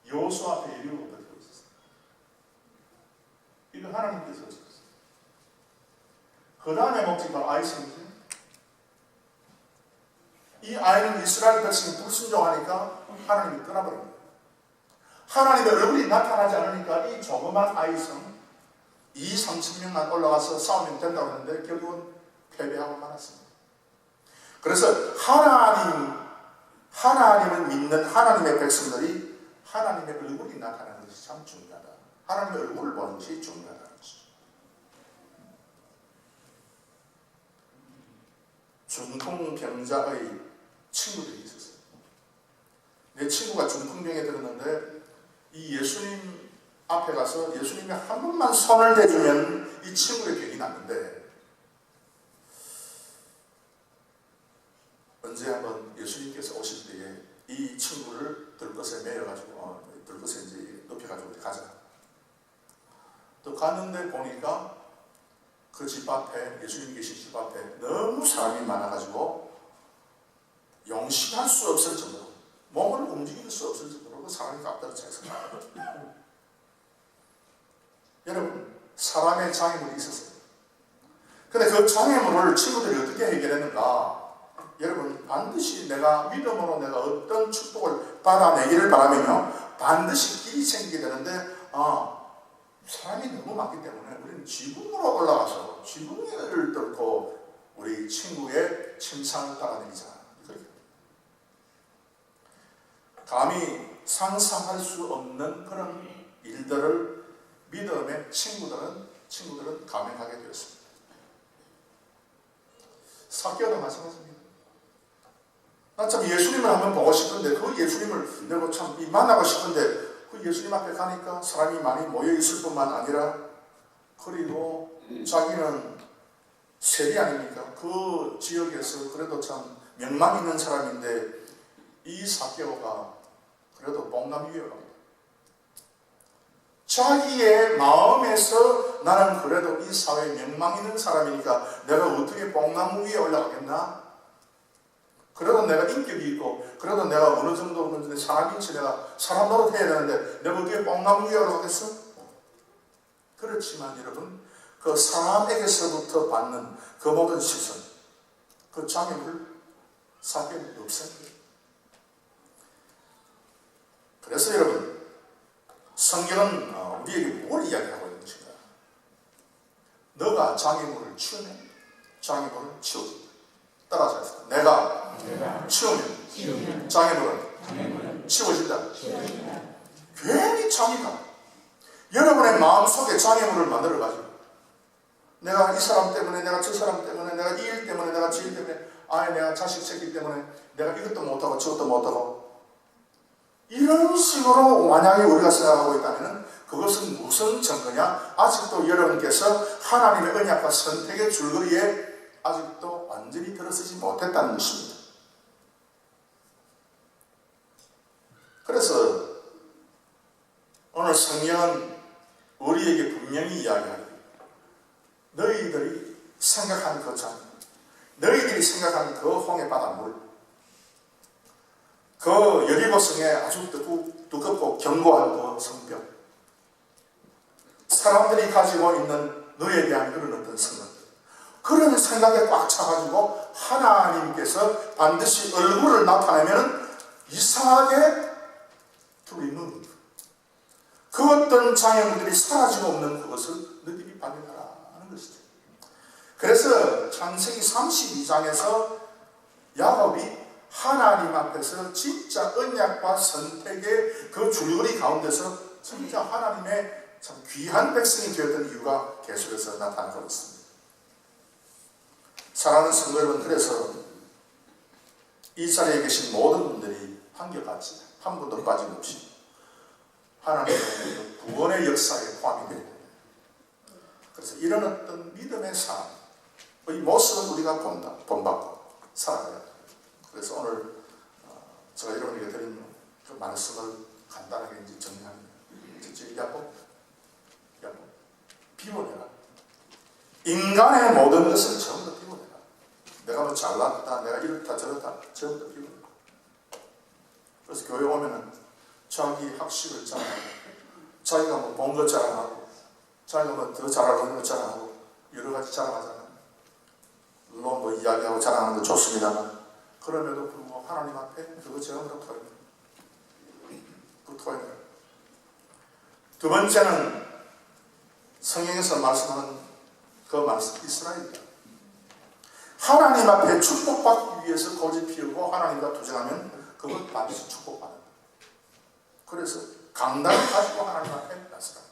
A: 여호수아 앞에 여리고가 버티고 있었어요. 이거 하나님께서 하셨어요. 그 다음에 목적이 바로 아이성이죠. 이 아이는 이스라엘 백성이 불순종하니까 하나님이 떠나버린 거예요. 하나님의 얼굴이 나타나지 않으니까 이 조그만 아이성 2,000~3,000명만 올라가서 싸우면 된다고 했는데 결국은 패배하고 말았습니다. 그래서 하나님을 믿는 하나님의 백성들이 하나님의 얼굴이 나타나는 것이 참 중요하다. 하나님의 얼굴을 보는 것이 중요하다는 것이죠. 중풍병자의 친구들이 있었어요. 내 친구가 중풍병에 들었는데 이 예수님 앞에 가서 예수님이 한 번만 손을 대주면 이 친구의 병이 낫는데, 언제 한번 예수님께서 오실 때에 이 친구를 들것에 매여가지고 들것에 이제 높여가지고 가자. 또 갔는데 보니까 그 집 앞에, 예수님 계신 집 앞에 너무 사람이 많아가지고 용식할 수 없을 정도로, 몸을 움직일 수 없을 정도로 그 사람이 앞다리 차 있었어요. 여러분, 사람의 장애물이 있었어요. 근데 그 장애물을 친구들이 어떻게 해결했는가? 여러분, 반드시 내가 믿음으로 내가 어떤 축복을 받아내기를 바라면요, 반드시 길이 생기게 되는데, 사람이 너무 많기 때문에 우리는 지붕으로 올라가서 지붕을 뚫고 우리 친구의 침상을 따라내리자. 감히 상상할 수 없는 그런 일들을 믿음의 친구들은 감행하게 되었습니다. 삭개오도 마찬가지입니다. 난 참 예수님을 한번 보고 싶은데, 그 예수님을 내가 참 만나고 싶은데, 그 예수님 앞에 가니까 사람이 많이 모여 있을 뿐만 아니라, 그리고 자기는 세리 아닙니까? 그 지역에서 그래도 참 명망 있는 사람인데, 이 삭개오가 그래도 뽕나무 위에 갑니다. 자기의 마음에서 나는 그래도 이 사회에 명망 있는 사람이니까 내가 어떻게 뽕나무 위에 올라가겠나? 그래도 내가 인격이 있고, 그래도 내가 어느 정도 사람인지 내가 사람 노릇해야 되는데 내가 어떻게 뽕나무 위에 올라가겠어? 그렇지만 여러분, 그 사람에게서부터 받는 그 모든 시선, 그 장애물을 삭개오는 없습니다. 그래서 여러분, 성경은 우리에게 뭘 이야기하고 있는 것인가? 너가 장애물을 치우면 장애물은 치워진다. 따라서 하세요. 내가 치우면 장애물은 치워진다. 괜히 자기가 여러분의 마음속에 장애물을 만들어가지고, 내가 이 사람 때문에, 내가 저 사람 때문에, 내가 이 일 때문에, 내가 저 일 때문에, 내가 자식 새끼 때문에 내가 이것도 못하고 저것도 못하고, 이런 식으로 만약에 우리가 생각하고 있다면 그것은 무슨 증거냐? 아직도 여러분께서 하나님의 언약과 선택의 줄거리에 아직도 완전히 들어서지 못했다는 것입니다. 그래서 오늘 성경은 우리에게 분명히 이야기하기, 너희들이 생각하는 그 장, 너희들이 생각하는 그 홍해 바닷물, 그 여리고성에 아주 두껍고 견고한 그 성벽, 사람들이 가지고 있는 너에 대한 그런 어떤 생각, 그런 생각에 꽉 차가지고 하나님께서 반드시 얼굴을 나타내면 이상하게 둘리는 그 어떤 장애물들이 사라지고 없는 그것을 너희들이 발견하라는 것이죠. 그래서 창세기 32장에서 야곱이 하나님 앞에서 진짜 언약과 선택의 그 줄거리 가운데서 진짜 하나님의 참 귀한 백성이 되었던 이유가 계속해서 나타나고 있습니다. 사랑하는 성도 여러분, 그래서 이 자리에 계신 모든 분들이 한결같이 한 분도 빠짐없이 하나님의 구원의 역사에 포함이 되고, 그래서 이런 어떤 믿음의 삶의 모습을 우리가 본받고 살아가야 합니다. 그래서 오늘 제가 여러분에게 드린 그 말씀을 간단하게 이제 정리합니다. 야곱, 비워내라. 인간의 모든 것을 전부 다 비워내라. 내가 뭐 잘났다, 내가 이렇다 저렇다, 전부 다 비워내라. 그래서 교회 오면은 자기 학식을 자랑하고, 자기가 뭐 본 것 자랑하고, 자기가 뭐 더 잘하는 것 자랑하고, 여러 가지 자랑하잖아요. 물론 뭐 이야기하고 자랑하는 거 좋습니다만, 그럼에도 불구하고 하나님 앞에 그거 전부 다 토해내라. 그 토해내라. 두 번째는 성경에서 말씀하는 그 말씀, 이스라엘이다. 하나님 앞에 축복받기 위해서 고집 피우고 하나님과 투쟁하면 그건 반드시 축복받는다. 그래서 강단을 가지고 하나님 앞에 나서라.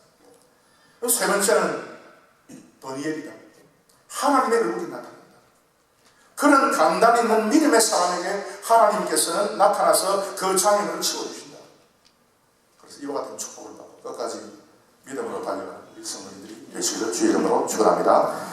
A: 세 번째는 버니엘이다. 하나님의 얼굴이 나타난다. 그런 강단 있는 믿음의 사람에게 하나님께서는 나타나서 그 장애물을 치워주신다. 그래서 이와 같은 축복을 받고 끝까지 믿음으로 달려가는 우리 성도님들이 되시기를 주의 이름으로 축원합니다.